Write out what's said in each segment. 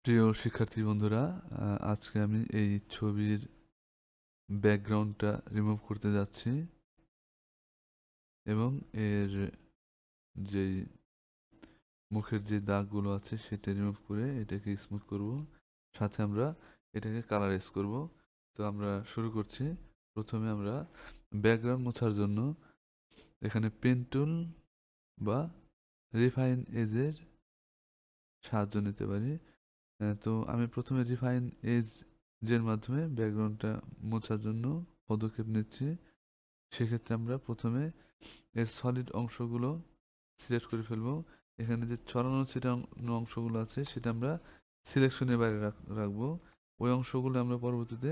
প্রিয় শিক্ষার্থী বন্ধুরা, আজকে আমি এই ছবির ব্যাকগ্রাউন্ডটা রিমুভ করতে যাচ্ছি এবং এর যেই মুখের যে দাগগুলো আছে সেটা রিমুভ করে এটাকে স্মুথ করব। সাথে আমরা এটাকে কালারাইজ করব। তো আমরা শুরু করছি। প্রথমে আমরা ব্যাকগ্রাউন্ড মোছার জন্য এখানে পেন টুল বা রিফাইন এজের সাহায্য নিতে পারি। তো আমি প্রথমে রিফাইন এজ এর মাধ্যমে ব্যাকগ্রাউন্ডটা মোছার জন্য পদক্ষেপ নিচ্ছি। সেক্ষেত্রে আমরা প্রথমে এর সলিড অংশগুলো সিলেক্ট করে ফেলবো। এখানে যে ছড়ানো ছিটানো অংশগুলো আছে সেটা আমরা সিলেকশনের বাইরে রাখবো। ওই অংশগুলো আমরা পরবর্তীতে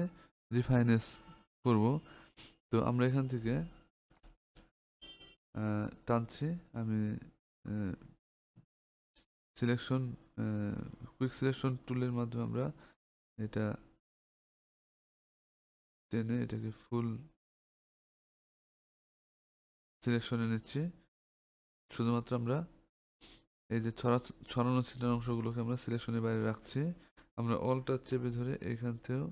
রিফাইনেস করব। তো আমরা এখান থেকে টানছি। আমি সিলেকশন কুইক সিলেকশন টুলের মাধ্যমে আমরা এটা টেনে এটাকে ফুল সিলেকশনে নিচ্ছি। শুধুমাত্র আমরা এই যে ছড়ানো ছিটানো অংশগুলোকে আমরা সিলেকশনের বাইরে রাখছি। আমরা অলটা চেপে ধরে এখান থেকেও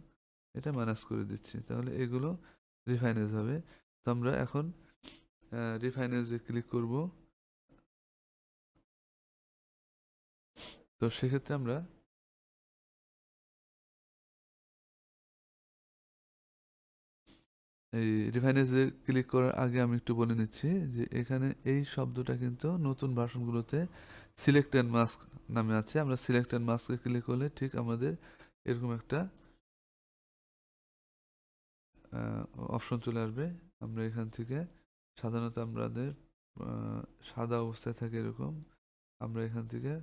এটা মাইনাস করে দিচ্ছি, তাহলে এগুলো রিফাইনেজ হবে। তো আমরা এখন রিফাইনেজে ক্লিক করব। তো সেক্ষেত্রে আমরা এই রিফাইনেজে ক্লিক করার আগে আমি একটু বলে নিচ্ছি যে এখানে এই শব্দটা কিন্তু নতুন ভার্সনগুলোতে সিলেক্ট অ্যান্ড মাস্ক নামে আছে। আমরা সিলেক্ট অ্যান্ড মাস্কে ক্লিক করলে ঠিক আমাদের এরকম একটা অপশন চলে আসবে। আমরা এখান থেকে সাধারণত আমাদের সাদা অবস্থায় থাকে এরকম। আমরা এখান থেকে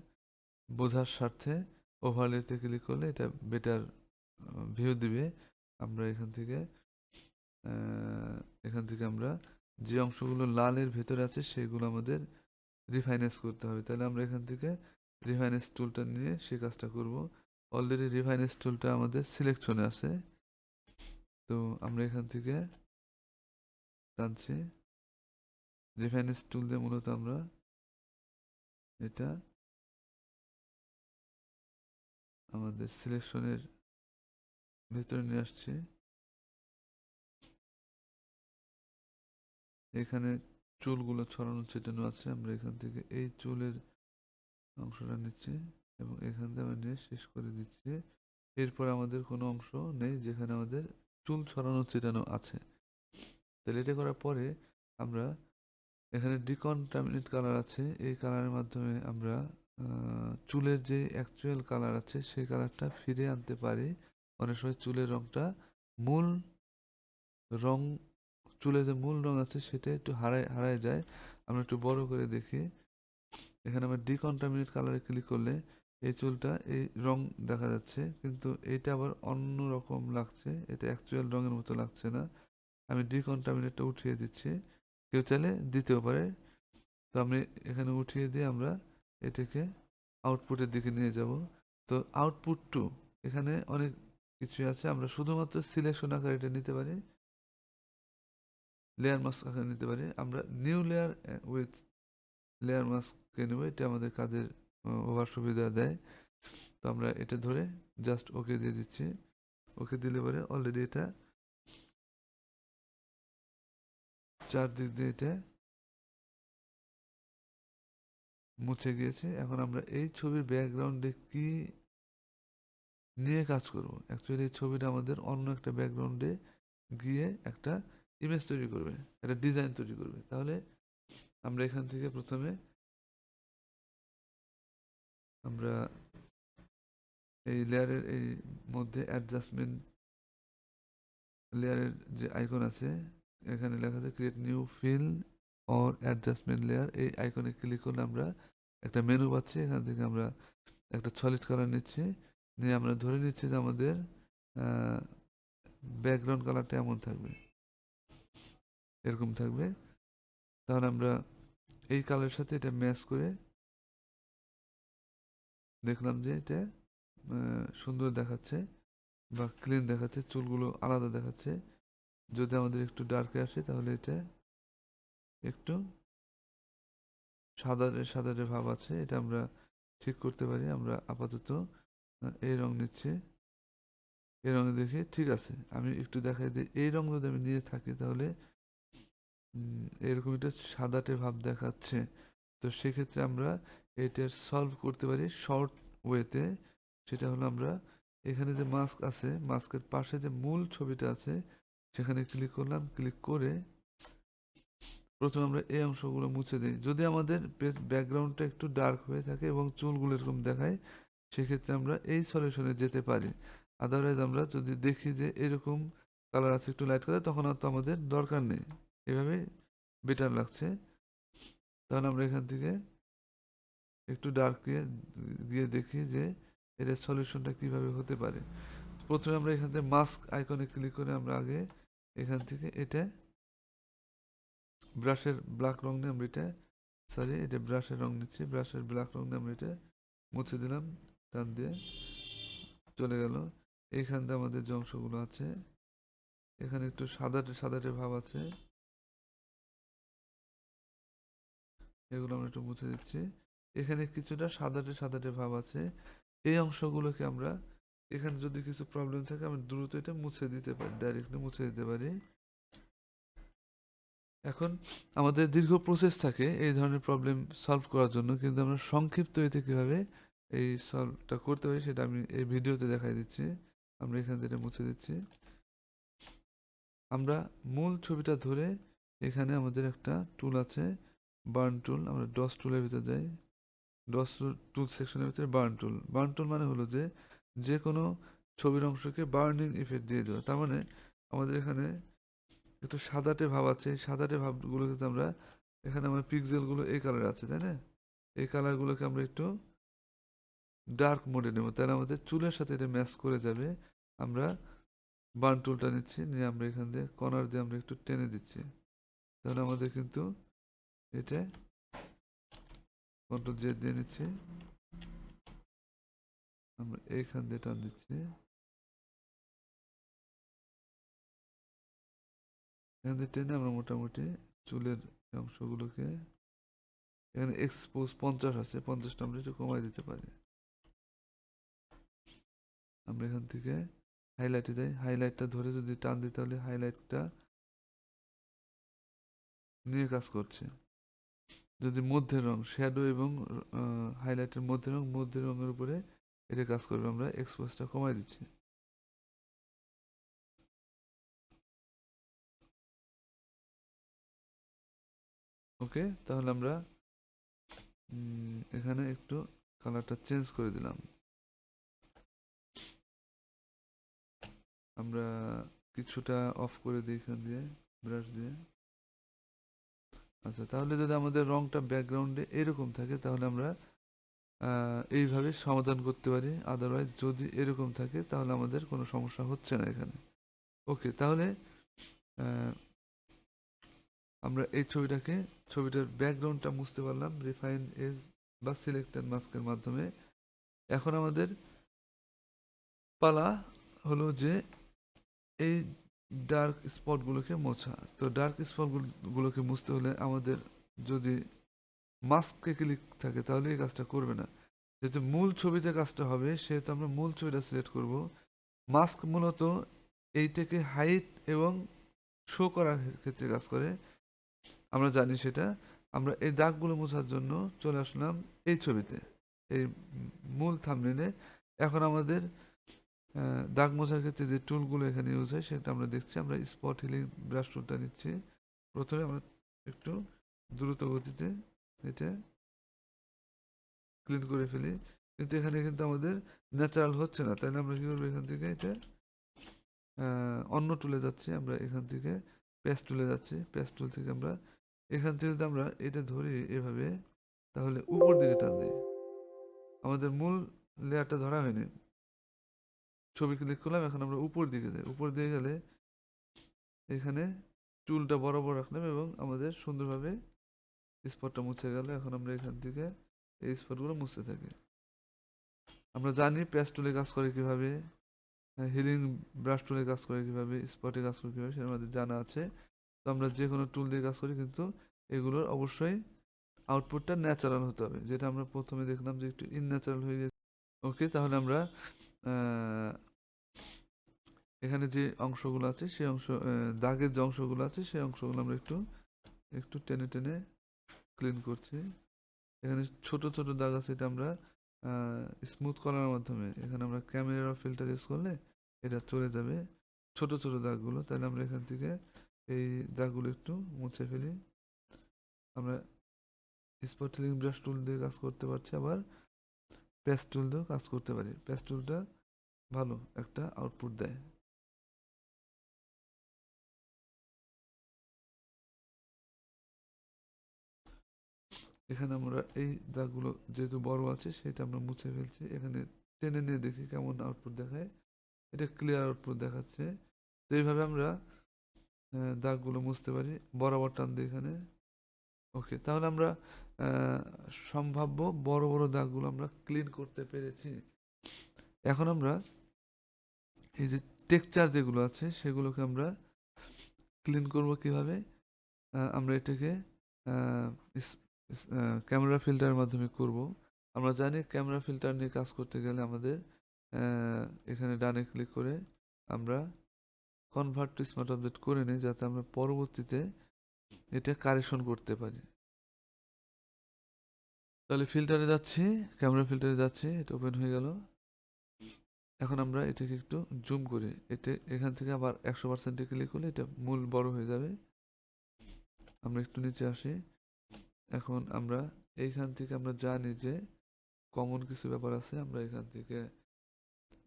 বোঝার স্বার্থে ওভারলেতে ক্লিক করলে এটা বেটার ভিউ দিবে। আমরা এখান থেকে আমরা যে অংশগুলো লালের ভেতরে আছে সেগুলো আমাদের রিফাইনেন্স করতে হবে। তাহলে আমরা এখান থেকে রিফাইনেন্স টুলটা নিয়ে সে কাজটা করব। অলরেডি রিফাইনেন্স টুলটা আমাদের সিলেকশনে আছে। তো আমরা এখান থেকে টানছি। রিফাইনেন্স টুল দিয়ে মূলত আমরা এটা আমাদের সিলেকশনের ভেতরে নিয়ে আসছি। এখানে চুলগুলো ছড়ানো ছিটানো আছে। আমরা এখান থেকে এই চুলের অংশটা নিচ্ছি এবং এখান থেকে আমরা নিয়ে শেষ করে দিচ্ছি। এরপর আমাদের কোনো অংশ নেই যেখানে আমাদের চুল ছড়ানো ছিটানো আছে। তাহলে এটা করার পরে আমরা এখানে ডিকনটামিনেট কালার আছে। এই কালারের মাধ্যমে আমরা চুলের যে অ্যাকচুয়াল কালার আছে সেই কালারটা ফিরে আনতে পারি। অনেক সময় চুলের রংটা মূল রং চুলে যে মূল রং আছে সেটা একটু হারায় যায়। আমরা একটু বড় করে দেখি। এখানে আমরা ডিকনটামিনেট কালারে ক্লিক করলে এই চুলটা এই রং দেখা যাচ্ছে, কিন্তু এইটা আবার অন্য রকম লাগছে। এটা অ্যাকচুয়াল রঙের মতো লাগছে না। আমি ডিকনটামিনেটটা উঠিয়ে দিচ্ছি। কেউ চাইলে দিতেও পারে। তো আমি এখানে উঠিয়ে দিয়ে আমরা এটাকে আউটপুটের দিকে নিয়ে যাব। তো আউটপুট টু এখানে অনেক কিছুই আছে। আমরা শুধুমাত্র সিলেকশন আকারে এটা নিতে পারি, লেয়ার মাস্ক আকারে নিতে পারি। আমরা নিউ লেয়ার উইথ লেয়ার মাস্ককে নেব। এটা আমাদের কাজের ওভার সুবিধা দেয়। তো আমরা এটা ধরে জাস্ট ওকে দিয়ে দিচ্ছি। ওকে দিলে পরে অলরেডি এটা চারদিক দিয়ে এটা মুছে গিয়েছে। এখন আমরা এই ছবির ব্যাকগ্রাউন্ডে কি নিয়ে কাজ করব। অ্যাকচুয়ালি এই ছবিটা আমাদের অন্য একটা ব্যাকগ্রাউন্ডে গিয়ে একটা ইমেজ তৈরি করবে, একটা ডিজাইন তৈরি করবে। তাহলে আমরা এখান থেকে প্রথমে আমরা এই লেয়ারের এই মধ্যে অ্যাডজাস্টমেন্ট লেয়ারের যে আইকন আছে এখানে লেখা আছে create new fill or adjustment layer. এই আইকনে ক্লিক করলে আমরা একটা মেনু পাচ্ছি। এখান থেকে আমরা একটা সলিড কালার নিচ্ছি, নিয়ে আমরা ধরে নিচ্ছি যে আমাদের ব্যাকগ্রাউন্ড কালারটা এমন থাকবে, এরকম থাকবে। তাহলে আমরা এই কালারের সাথে এটা ম্যাচ করে দেখলাম যে এটা সুন্দর দেখাচ্ছে বা ক্লিন দেখাচ্ছে, চুলগুলো আলাদা দেখাচ্ছে। যদি আমাদের একটু ডার্কে আসে তাহলে এটা একটু সাদা সাদা ভাব আছে, এটা আমরা ঠিক করতে পারি। আমরা আপাতত এই রং নিচ্ছি, এই রঙে দেখি ঠিক আছে। আমি একটু দেখাই দিই, এই রং যদি আমি নিয়ে থাকি তাহলে এরকম একটা সাদাটে ভাব দেখাচ্ছে। তো সেক্ষেত্রে আমরা এটার সলভ করতে পারি শর্ট ওয়েতে। সেটা হলো আমরা এখানে যে মাস্ক আছে, মাস্কের পাশে যে মূল ছবিটা আছে সেখানে ক্লিক করলাম। ক্লিক করে প্রথমে আমরা এই অংশগুলো মুছে দিই। যদি আমাদের ব্যাকগ্রাউন্ডটা একটু ডার্ক হয়ে থাকে এবং চুলগুলো এরকম দেখায়, সেক্ষেত্রে আমরা এই সলিউশনে যেতে পারি। আদারওয়াইজ আমরা যদি দেখি যে এরকম কালার আছে একটু লাইট কালার, তখন আর তো আমাদের দরকার নেই। এভাবে বেটার লাগছে। তাহলে আমরা এখান থেকে একটু ডার্ক গিয়ে দেখি যে এর সলিউশনটা কিভাবে হতে পারে। প্রথমে আমরা এখান থেকে মাস্ক আইকনে ক্লিক করে আমরা আগে এখান থেকে এটা ব্রাশের ব্ল্যাক রং নিয়ে আমরা এটা ব্রাশের রং নিচ্ছি। ব্রাশের ব্ল্যাক রং দিয়ে আমরা এটা মুছে দিলাম, টান দিয়ে চলে গেল। এইখান দিয়ে আমাদের যে অংশগুলো আছে এখানে একটু সাদাটে সাদাটে ভাব আছে, এগুলো আমরা একটু মুছে দিচ্ছি। এখানে কিছুটা সাদাটে সাদাটে ভাব আছে, এই অংশগুলোকে আমরা এখানে যদি কিছু প্রবলেম থাকে আমরা দ্রুত এটা মুছে দিতে পারি, ডাইরেক্টলি মুছে দিতে পারি। এখন আমাদের দীর্ঘ প্রসেস থাকে এই ধরনের প্রবলেম সলভ করার জন্য, কিন্তু আমরা সংক্ষিপ্ত এতে কীভাবে এই সলভটা করতে পারি সেটা আমি এই ভিডিওতে দেখাই দিচ্ছি। আমরা এখান থেকে মুছে দিচ্ছি। আমরা মূল ছবিটা ধরে এখানে আমাদের একটা টুল আছে বার্ন টুল, আমরা ডস টুলের ভিতরে যাই। ডস টুল সেকশনের ভিতরে বার্ন টুল। বার্ন টুল মানে হলো যে যে কোনো ছবির অংশকে বার্নিং ইফেক্ট দিয়ে দেওয়া। তার মানে আমাদের এখানে একটু সাদাটে ভাব আছে, এই সাদাটে ভাবগুলোকে আমরা এখানে আমার পিক্সেলগুলো এই কালারে আছে, তাই না? এই কালারগুলোকে আমরা একটু ডার্ক মোডে নেব, তাহলে আমাদের চুলের সাথে এটা ম্যাচ করে যাবে। আমরা বার্ন টুলটা নিচ্ছি, নিয়ে আমরা এখান দিয়ে কর্নার দিয়ে আমরা একটু টেনে দিচ্ছি, তাহলে আমাদের কিন্তু এটা কন্ট্রোল জে দিয়ে নিচ্ছি, আমরা এইখান দিয়ে টান দিচ্ছি। এখান দিয়ে টেনে আমরা মোটামুটি চুলের অংশগুলোকে, এখানে এক্সপোজ 50 আছে, 50টা আমরা একটু কমাই দিতে পারি। আমরা এখান থেকে হাইলাইটে যাই, হাইলাইটটা ধরে যদি টান দিই তাহলে হাইলাইটটা নিয়ে কাজ করছে। যদি মধ্যের রং শ্যাডো এবং হাইলাইটের মধ্যের রঙের উপরে এটা কাজ করবে, আমরা এক্সপোজটা কমাই দিচ্ছি। ওকে, তাহলে আমরা এখানে একটু কালারটা চেঞ্জ করে দিলাম। আমরা কিছুটা অফ করে দিই এখান দিয়ে ব্রাশ দিয়ে। আচ্ছা, তাহলে যদি আমাদের রংটা ব্যাকগ্রাউন্ডে এরকম থাকে তাহলে আমরা এইভাবে সমাধান করতে পারি। আদারওয়াইজ যদি এরকম থাকে তাহলে আমাদের কোনো সমস্যা হচ্ছে না এখানে। ওকে, তাহলে আমরা এই ছবিটার ব্যাকগ্রাউন্ডটা মুছতে পারলাম রিফাইন এজ বা সিলেক্টেড মাস্কের মাধ্যমে। এখন আমাদের পালা হলো যে এই ডার্ক স্পটগুলোকে মোছা। তো ডার্ক স্পটগুলোকে মুছতে হলে আমাদের যদি মাস্কে ক্লিক থাকে তাহলে এই কাজটা করবে না। যেহেতু মূল ছবিতে কাজটা হবে সেহেতু আমরা মূল ছবিটা সিলেক্ট করব। মাস্ক মূলত এইটাকে হাইট এবং শো করার ক্ষেত্রে কাজ করে, আমরা জানি সেটা। আমরা এই দাগগুলো মোছার জন্য চলে আসলাম এই ছবিতে, এই মূল থাম্বনেইলে। এখন আমাদের দাগ মোছার ক্ষেত্রে যে টুলগুলো এখানে ইউজ হয় সেটা আমরা দেখছি। আমরা স্পট হিলিং ব্রাশ টুলটা নিচ্ছি। প্রথমে আমরা একটু দ্রুত গতিতে এটা ক্লিন করে ফেলি, কিন্তু এখানে কিন্তু আমাদের ন্যাচারাল হচ্ছে না, তাই না? আমরা কী করবো, এখান থেকে এটা অন্য টুলে যাচ্ছি, আমরা এখান থেকে পেস্ট টুলে যাচ্ছি। পেস্ট টুল থেকে আমরা এখান থেকে যদি আমরা এটা ধরি এভাবে, তাহলে উপর দিকে টান দিই, আমাদের মূল লেয়ারটা ধরা হয়নি। ছবি ক্লিক করলাম, এখন আমরা উপর দিকে যাই। উপর দিকে গেলে এখানে চুলটা বরাবর রাখলাম এবং আমাদের সুন্দরভাবে স্পটটা মুছে গেল। এখন আমরা এখান থেকে এই স্পটগুলো মুছতে থাকি। আমরা জানি পেস্ট টুলে কাজ করে কিভাবে, হিলিং ব্রাশ টুলে কাজ করে কিভাবে, স্পটে কাজ করে কিভাবে, সেটা আমাদের জানা আছে। তো আমরা যে কোনো টুল দিয়ে কাজ করি, কিন্তু এগুলোর অবশ্যই আউটপুটটা ন্যাচারাল হতে হবে। যেটা আমরা প্রথমে দেখলাম যে একটু ইনন্যাচারাল হয়ে গেছে। ওকে, তাহলে আমরা আহ, এখানে যে অংশগুলো আছে সেই অংশ, দাগের যে অংশগুলো আছে সেই অংশগুলো আমরা একটু একটু টেনে টেনে ক্লিন করছি। এখানে ছোট ছোট দাগ আছে, এটা আমরা স্মুথ করার মাধ্যমে, এখানে আমরা ক্যামেরা ফিল্টার ইউজ করলে এটা চলে যাবে ছোট ছোট দাগগুলো। তাহলে আমরা এখান থেকে এই দাগগুলো একটু মুছে ফেলি। আমরা স্পটলিং ব্রাশ টুল দিয়ে কাজ করতে পারছি, আবার পেস্ট টুল দিয়েও কাজ করতে পারি। পেস্ট টুলটা ভালো একটা আউটপুট দেয়। এখানে আমরা এই দাগগুলো যেহেতু বড় আছে সেটা আমরা মুছে ফেলছি। এখানে টেনে নিয়ে দেখি কেমন আউটপুট দেখায়। এটা ক্লিয়ার আউটপুট দেখাচ্ছে। তো এইভাবে আমরা দাগগুলো মুছতে পারি বরাবর টান দিয়ে এখানে। ওকে, তাহলে আমরা আহ, সম্ভাব্য বড় বড় দাগগুলো আমরা ক্লিন করতে পেরেছি। এখন আমরা এই যে টেক্সচার যেগুলো আছে সেগুলোকে আমরা ক্লিন করব কিভাবে। আমরা এটাকে ক্যামেরা ফিল্টারের মাধ্যমে করব। আমরা জানি ক্যামেরা ফিল্টার নিয়ে কাজ করতে গেলে আমাদের এখানে ডানে ক্লিক করে আমরা কনভার্ট টু স্মার্ট অবজেক্ট করে নিই, যাতে আমরা পরবর্তীতে এটা কারেকশন করতে পারি। তাহলে ফিল্টারে যাচ্ছি, ক্যামেরা ফিল্টারে যাচ্ছি, এটা ওপেন হয়ে গেল। এখন আমরা এটাকে একটু জুম করি, এটা এখান থেকে আবার 100%-এ ক্লিক করলে এটা মূল বড় হয়ে যাবে। আমরা একটু নিচে আসি। এখন আমরা এইখান থেকে আমরা জানি যে কমন কিছু ব্যাপার আছে। আমরা এখান থেকে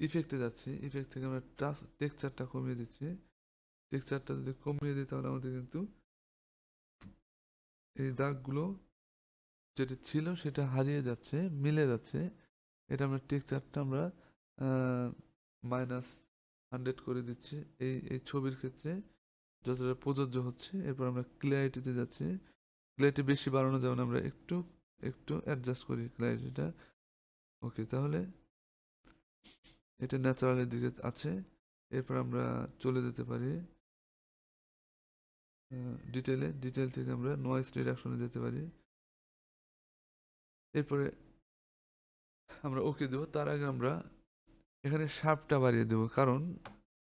ইফেক্টে যাচ্ছি, ইফেক্ট থেকে আমরা টেক্সচারটা কমিয়ে দিচ্ছি। টেক্সচারটা যদি কমিয়ে দিই তাহলে আমাদের কিন্তু এই দাগগুলো যেটা ছিল সেটা হারিয়ে যাচ্ছে, মিলে যাচ্ছে। এটা আমরা টেক্সচারটা আমরা -100 করে দিচ্ছি এই এই ছবির ক্ষেত্রে যতটা প্রযোজ্য হচ্ছে। এরপর আমরা ক্লিয়ারিটিতে যাচ্ছি। ক্লিয়ারিটি বেশি বাড়ানো যাবে না, আমরা একটু একটু অ্যাডজাস্ট করি ক্লিয়ারিটিটা। ওকে, তাহলে এটা ন্যাচারালের দিকে আছে। এরপর আমরা চলে যেতে পারি ডিটেলে। ডিটেল থেকে আমরা নয়েজ রিডাকশনে যেতে পারি। এরপরে আমরা ওকে দেবো। তার আগে আমরা এখানে শার্পটা বাড়িয়ে দেবো, কারণ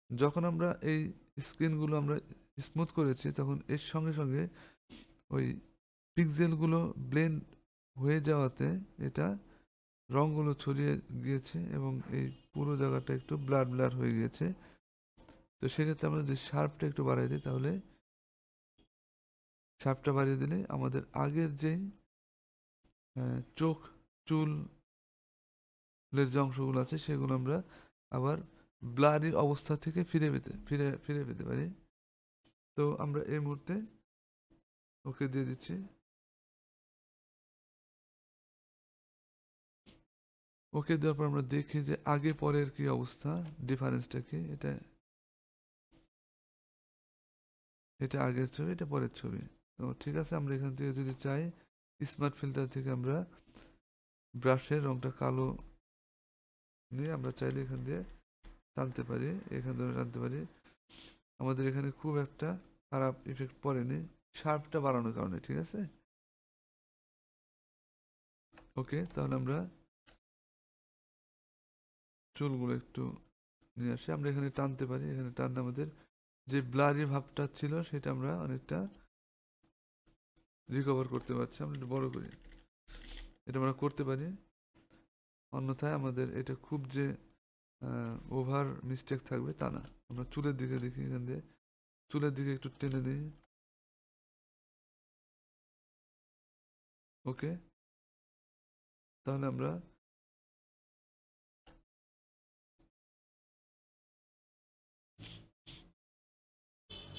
যখন আমরা এই স্ক্রিনগুলো আমরা স্মুথ করেছি তখন এর সঙ্গে সঙ্গে ওই পিক্সেলগুলো ব্লেন্ড হয়ে যাওয়াতে এটা রঙগুলো ছড়িয়ে গিয়েছে এবং এই পুরো জায়গাটা একটু ব্লার ব্লার হয়ে গিয়েছে। তো সেক্ষেত্রে আমরা যদি শার্পটা একটু বাড়াই দিই, তাহলে শার্পটা বাড়িয়ে দিলে আমাদের আগের যেই চোখ, চুলের যে অংশগুলো আছে সেগুলো আমরা আবার ব্লারি অবস্থা থেকে ফিরে পেতে পারি। তো আমরা এই মুহূর্তে ওকে দিয়ে দিচ্ছি। ওকে দেওয়ার পর আমরা দেখি যে আগে পরের কি অবস্থা, ডিফারেন্সটা কি। এটা এটা আগের ছবি, এটা পরের ছবি। তো ঠিক আছে, আমরা এখান থেকে যদি চাই স্মার্ট ফিল্টার থেকে আমরা ব্রাশের রংটা কালো নিয়ে আমরা চাইলে এখান দিয়ে টানতে পারি, এখান থেকে টানতে পারি। আমাদের এখানে খুব একটা খারাপ ইফেক্ট পড়েনি শার্পটা বাড়ানোর কারণে। ঠিক আছে, ওকে, তাহলে আমরা চুলগুলো একটু নিয়ে আসি। আমরা এখানে টানতে পারি, এখানে টানলে আমাদের যে ব্লারি ভাবটা ছিল সেটা আমরা অনেকটা রিকভার করতে পারছি। আমরা একটু বড় করি, এটা আমরা করতে পারি। অন্যথায় আমাদের এটা খুব যে ওভার মিস্টেক থাকবে তা না। আমরা চুলের দিকে দেখি, এখান দিয়ে চুলের দিকে একটু টেনে দিই। ওকে, তাহলে আমরা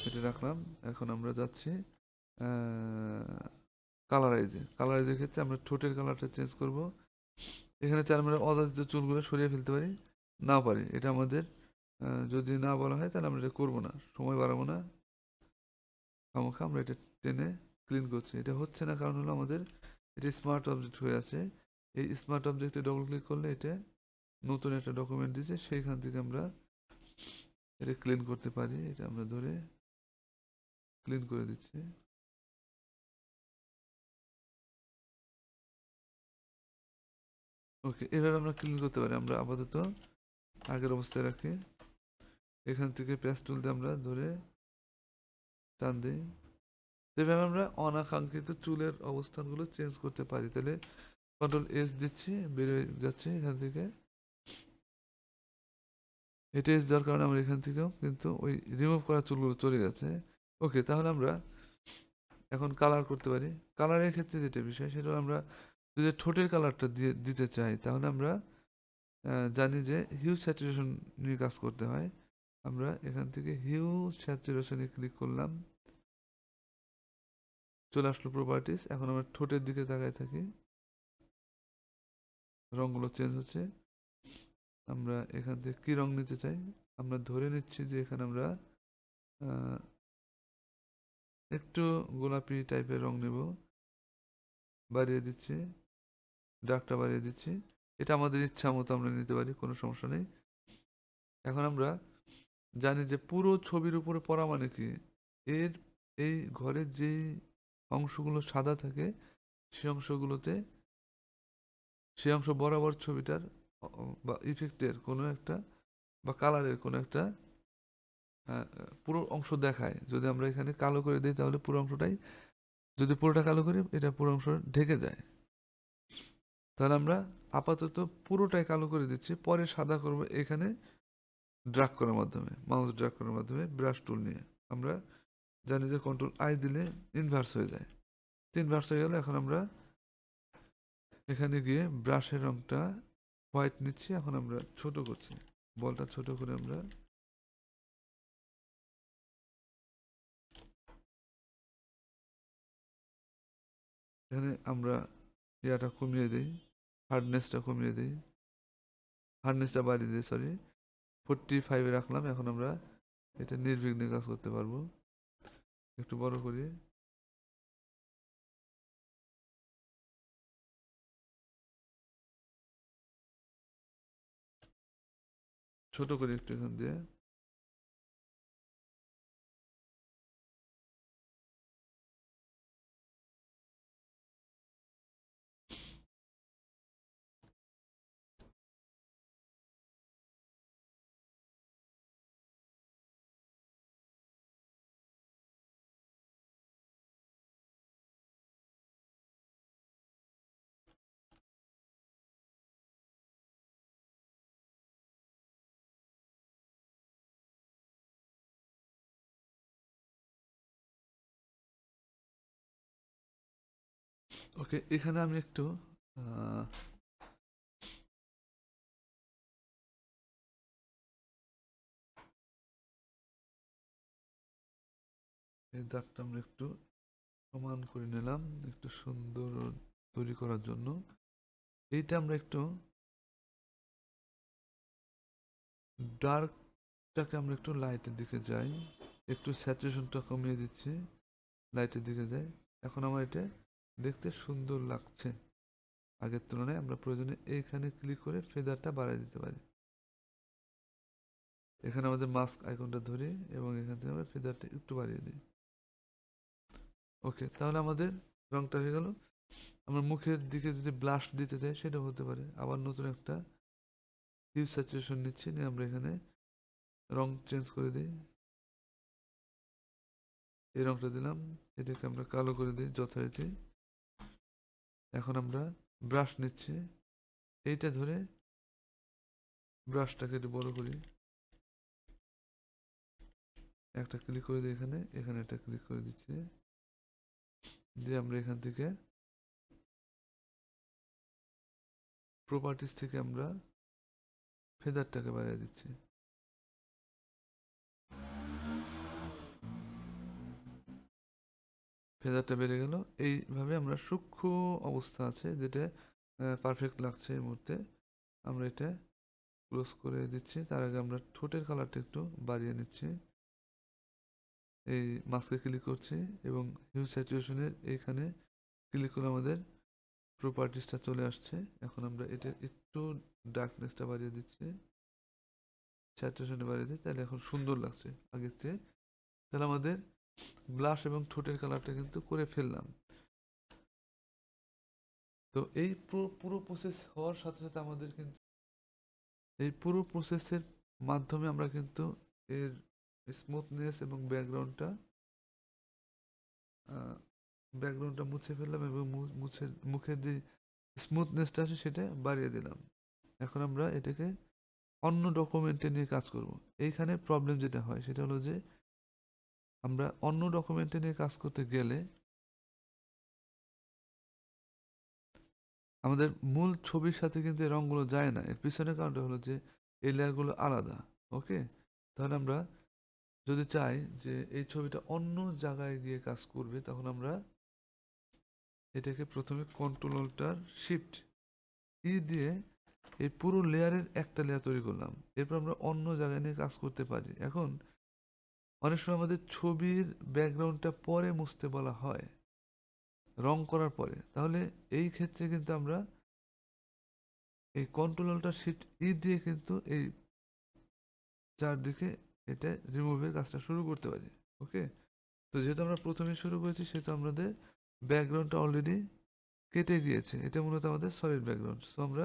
এটা রাখলাম। এখন আমরা যাচ্ছি কালারাইজে। কালারাইজের ক্ষেত্রে আমরা ঠোঁটের কালারটা চেঞ্জ করব। এখানে চার আমরা অযাচিত চুলগুলো সরিয়ে ফেলতে পারি, নাও পারি। এটা আমাদের যদি না বলা হয় তাহলে আমরা এটা করবো না, সময় বাড়াবো না খামোখা। আমরা এটা টেনে ক্লিন করছি। এটা হচ্ছে না কারণ হলো আমাদের এটা স্মার্ট অবজেক্ট হয়ে আছে। এই স্মার্ট অবজেক্টে ডবল ক্লিক করলে এটা নতুন একটা ডকুমেন্ট দিচ্ছে, সেইখান থেকে আমরা এটা ক্লিন করতে পারি। এটা আমরা ধরে ক্লিন করে দিচ্ছি। ওকে, এভাবে আমরা ক্লিন করতে পারি। আমরা আপাতত আগের অবস্থায় রাখি। এখান থেকে পেঁয়াজ টুল দিয়ে আমরা ধরে টান দিই। এভাবে আমরা অনাকাঙ্ক্ষিত চুলের অবস্থানগুলো চেঞ্জ করতে পারি। তাহলে কন্ট্রোল এস দিচ্ছি, বেরিয়ে যাচ্ছে এখান থেকে। এটা এস দেওয়ার কারণে আমরা এখান থেকেও কিন্তু ওই রিমুভ করা চুলগুলো চলে গেছে। ওকে, তাহলে আমরা এখন কালার করতে পারি। কালারের ক্ষেত্রে যেটা বিষয় সেটা আমরা যদি ঠোঁটের কালারটা দিয়ে দিতে চাই, তাহলে আমরা জানি যে হিউ স্যাচুরেশন নিয়ে কাজ করতে হয়। আমরা এখান থেকে হিউ স্যাচুরেশনে ক্লিক করলাম, চলে আসলো প্রপার্টিস। এখন আমরা ঠোঁটের দিকে তাকায় থাকি, রঙগুলো চেঞ্জ হচ্ছে। আমরা এখান থেকে কি রং নিতে চাই, আমরা ধরে নিচ্ছি যে এখানে আমরা একটু গোলাপি টাইপের রং নেব। বাড়িয়ে দিচ্ছি, ডার্কটা বাড়িয়ে দিচ্ছি। এটা আমাদের ইচ্ছা মতো আমরা নিতে পারি, কোনো সমস্যা নেই। এখন আমরা জানি যে পুরো ছবির উপরে পড়া মানে কি, এর এই ঘরের যেই অংশগুলো সাদা থাকে সেই অংশগুলোতে, সেই অংশ বরাবর ছবিটার বা ইফেক্টের কোনো একটা বা কালারের কোনো একটা পুরো অংশ দেখায়। যদি আমরা এখানে কালো করে দিই তাহলে পুরো অংশটাই, যদি পুরোটা কালো করি এটা পুরো অংশ ঢেকে যায়। তাহলে আমরা আপাতত পুরোটাই কালো করে দিচ্ছি, পরে সাদা করব এখানে ড্র্যাগ করার মাধ্যমে, মাউস ড্র্যাগ করার মাধ্যমে ব্রাশ টুল নিয়ে। আমরা জানি যে কন্ট্রোল আই দিলে ইনভার্স হয়ে যায়। ইনভার্স হয়ে গেলে এখন আমরা এখানে গিয়ে ব্রাশের রংটা হোয়াইট নিচ্ছি। এখন আমরা ছোট করছি, বলটা ছোট করে আমরা এখানে আমরা ইয়াটা কমিয়ে দিই, হার্ডনেসটা কমিয়ে দিই, হার্ডনেসটা বাড়িয়ে দিই, সরি 45-এ রাখলাম। এখন আমরা এটা নির্বিঘ্নে কাজ করতে পারবো। একটু বড় করি, ছোট করি একটু এখান দিয়ে। ওকে, এখানে আমি একটু এই দাগটা আমরা একটু সমান করে নিলাম, একটু সুন্দর তৈরি করার জন্য। এইটা আমরা একটু ডার্কটাকে আমরা একটু লাইটের দিকে যাই, একটু স্যাচুরেশনটা কমিয়ে দিচ্ছি, লাইটের দিকে যাই। এখন আমার এটা দেখতে সুন্দর লাগছে আগের তুলনায়। আমরা প্রয়োজনে এইখানে ক্লিক করে ফেদারটা বাড়াই দিতে পারি। এখানে আমাদের মাস্ক আইকনটা ধরি এবং এখান থেকে আমরা ফেদারটা একটু বাড়িয়ে দিই। ওকে, তাহলে আমাদের রংটা হয়ে গেল। আমরা মুখের দিকে যদি ব্লাশ দিতে চাই সেটা হতে পারে। আবার নতুন একটা হিউ স্যাচুরেশন নিচ্ছি, নিয়ে আমরা এখানে রং চেঞ্জ করে দিই। এই রংটা দিলাম, এটাকে আমরা কালো করে দিই যথারীতি। এখন আমরা ব্রাশ নিচ্ছি, এইটা ধরে ব্রাশটাকে একটু বড় করি, একটা ক্লিক করে দিই এখানে, এখানে একটা ক্লিক করে দিচ্ছি, দিয়ে আমরা এখান থেকে প্রপার্টিস থেকে আমরা ফেদারটাকে বাড়িয়ে দিচ্ছি। ফেদারটা বেড়ে গেল। এইভাবে আমরা সূক্ষ্ম অবস্থা আছে যেটা পারফেক্ট লাগছে এই মুহূর্তে, আমরা এটা ক্লোজ করে দিচ্ছি। তার আগে আমরা ঠোঁটের কালারটা একটু বাড়িয়ে নিচ্ছি। এই মাস্কে ক্লিক করছি এবং হিউ স্যাচুরেশনের এইখানে ক্লিক করে আমাদের প্রপার্টিসটা চলে আসছে। এখন আমরা এটা একটু ডার্কনেসটা বাড়িয়ে দিচ্ছি, স্যাচুরেশনটা বাড়িয়ে দিই, তাহলে এখন সুন্দর লাগছে আগের চেয়ে। তাহলে আমাদের ব্লাশ এবং ঠোঁটের কালারটা কিন্তু করে ফেললাম। তো এই পুরো প্রসেস হওয়ার সাথে সাথে আমাদের কিন্তু এই পুরো প্রসেসের মাধ্যমে আমরা কিন্তু এর স্মুথনেস এবং ব্যাকগ্রাউন্ডটা মুছে ফেললাম এবং মুখের যে স্মুথনেসটা আছে সেটা বাড়িয়ে দিলাম। এখন আমরা এটাকে অন্য ডকুমেন্টে নিয়ে কাজ করব। এইখানে প্রবলেম যেটা হয় সেটা হলো যে আমরা অন্য ডকুমেন্টে নিয়ে কাজ করতে গেলে আমাদের মূল ছবির সাথে কিন্তু এই রঙগুলো যায় না। এর পিছনের কারণটা হলো যে এই লেয়ারগুলো আলাদা। ওকে, তাহলে আমরা যদি চাই যে এই ছবিটা অন্য জায়গায় গিয়ে কাজ করবে, তখন আমরা এটাকে প্রথমে কন্ট্রোল অল্টার শিফট দিয়ে এই পুরো লেয়ারের একটা লেয়ার তৈরি করলাম। এরপর আমরা অন্য জায়গায় নিয়ে কাজ করতে পারি। এখন অনেক সময় আমাদের ছবির ব্যাকগ্রাউন্ডটা পরে মুছতে বলা হয় রং করার পরে, তাহলে এই ক্ষেত্রে কিন্তু আমরা এই কন্ট্রোল অল্টার শিফট দিয়ে কিন্তু এই চারদিকে এটা রিমুভের কাজটা শুরু করতে পারি। ওকে, তো যেহেতু আমরা প্রথমে শুরু করেছি সেহেতু আমাদের ব্যাকগ্রাউন্ডটা অলরেডি কেটে গিয়েছে। এটা মূলত আমাদের সলিড ব্যাকগ্রাউন্ড। সো আমরা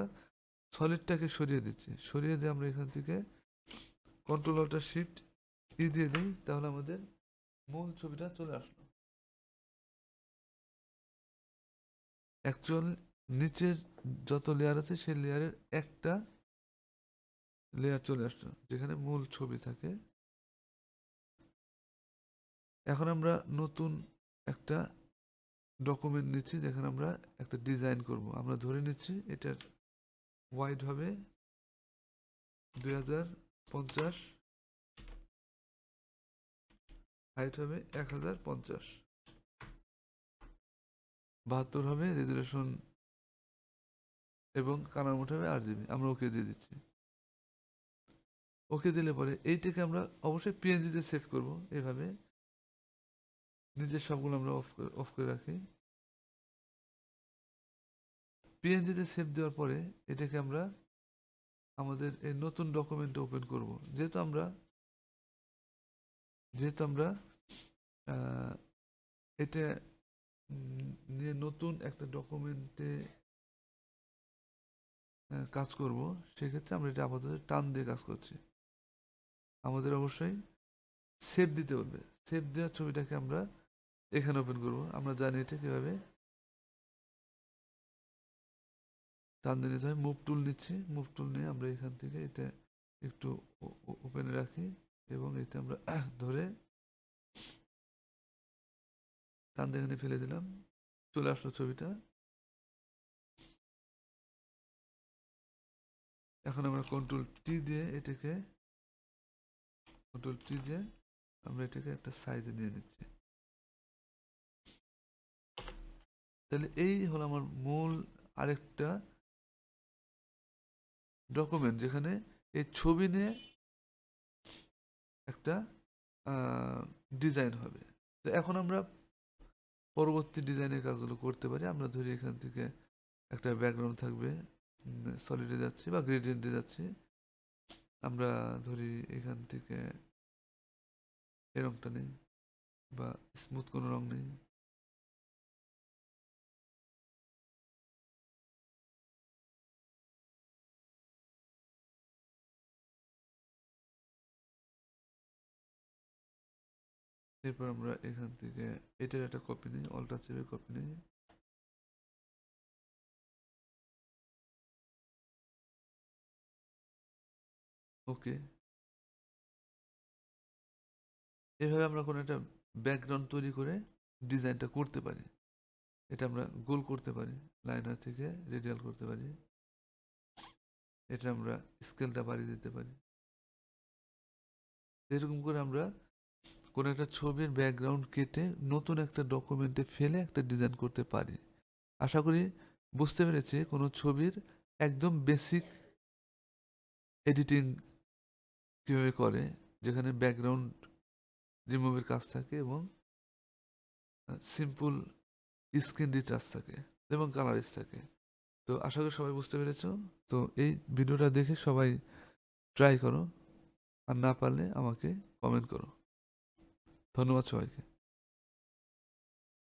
সলিডটাকে সরিয়ে দিচ্ছি, সরিয়ে দিয়ে আমরা এখান থেকে কন্ট্রোল অল্টার শিফট দিয়ে দিই, তাহলে আমাদের মূল ছবিটা চলে আসলো। অ্যাকচুয়াল নিচের যত লেয়ার আছে সেই লেয়ারের একটা লেয়ার চলে আসলো যেখানে মূল ছবি থাকে। এখন আমরা নতুন একটা ডকুমেন্ট নিচ্ছি যেখানে আমরা একটা ডিজাইন করব। আমরা ধরে নিচ্ছি এটার ওয়াইড হবে 2050, হাইট হবে 1050, 72 হবে রেজুলেশন এবং কালার মোড হবে 8 GB। আমরা ওকে দিয়ে দিচ্ছি। ওকে দিলে পরে এইটাকে আমরা অবশ্যই পিএনজিতে সেভ করব। এভাবে নিজের সবগুলো আমরা অফ করে রাখি। পিএনজিতে সেভ দেওয়ার পরে এটাকে আমরা আমাদের এই নতুন ডকুমেন্টে ওপেন করব। যেহেতু আমরা এটা নিয়ে নতুন একটা ডকুমেন্টে কাজ করব, সেক্ষেত্রে আমরা এটা আপাতত টান দিয়ে কাজ করছি। আমাদের অবশ্যই সেভ দিতে হবে। সেভ দেওয়ার ছবিটাকে আমরা এখানে ওপেন করব। আমরা জানি এটা কীভাবে টান দিয়ে নিতে হয়। মুভ টুল নিচ্ছি, মুভ টুল নিয়ে আমরা এখান থেকে এটা একটু ওপেনে রাখি এবং এটা আমরা ধরে টান দিয়ে এখানে ফেলে দিলাম, চলে আসলো ছবিটা। এখন আমরা কন্ট্রোল টি দিয়ে আমরা এটাকে একটা সাইজে নিয়ে নিচ্ছি। তাহলে এই হলো আমার মূল আরেকটা ডকুমেন্ট যেখানে এই ছবি নিয়ে একটা ডিজাইন হবে। তো এখন আমরা পরবর্তী ডিজাইনের কাজগুলো করতে পারি। আমরা ধরি এখান থেকে একটা ব্যাকগ্রাউন্ড থাকবে, সলিডে যাচ্ছি বা গ্রেডিয়েন্টে যাচ্ছি। আমরা ধরি এখান থেকে এই রংটা নেই বা স্মুথ কোনো রং নেই। এরপর আমরা এখান থেকে এটার একটা কপি নিই, অল্টার চেপে কপি নিই। ওকে, এভাবে আমরা কোনো একটা ব্যাকগ্রাউন্ড তৈরি করে ডিজাইনটা করতে পারি। এটা আমরা গোল করতে পারি, লাইনার থেকে রেডিয়াল করতে পারি। এটা আমরা স্কেলটা বাড়িয়ে দিতে পারি। এরকম করে আমরা কোনো একটা ছবির ব্যাকগ্রাউন্ড কেটে নতুন একটা ডকুমেন্টে ফেলে একটা ডিজাইন করতে পারি। আশা করি বুঝতে পেরেছি কোনো ছবির একদম বেসিক এডিটিং কীভাবে করে, যেখানে ব্যাকগ্রাউন্ড রিমুভের কাজ থাকে এবং সিম্পল স্ক্রিন রিটাচ থাকে এবং কালারিস থাকে। তো আশা করি সবাই বুঝতে পেরেছো। তো এই ভিডিওটা দেখে সবাই ট্রাই করো, আর না পারলে আমাকে কমেন্ট করো। ধন্যবাদ সবাইকে।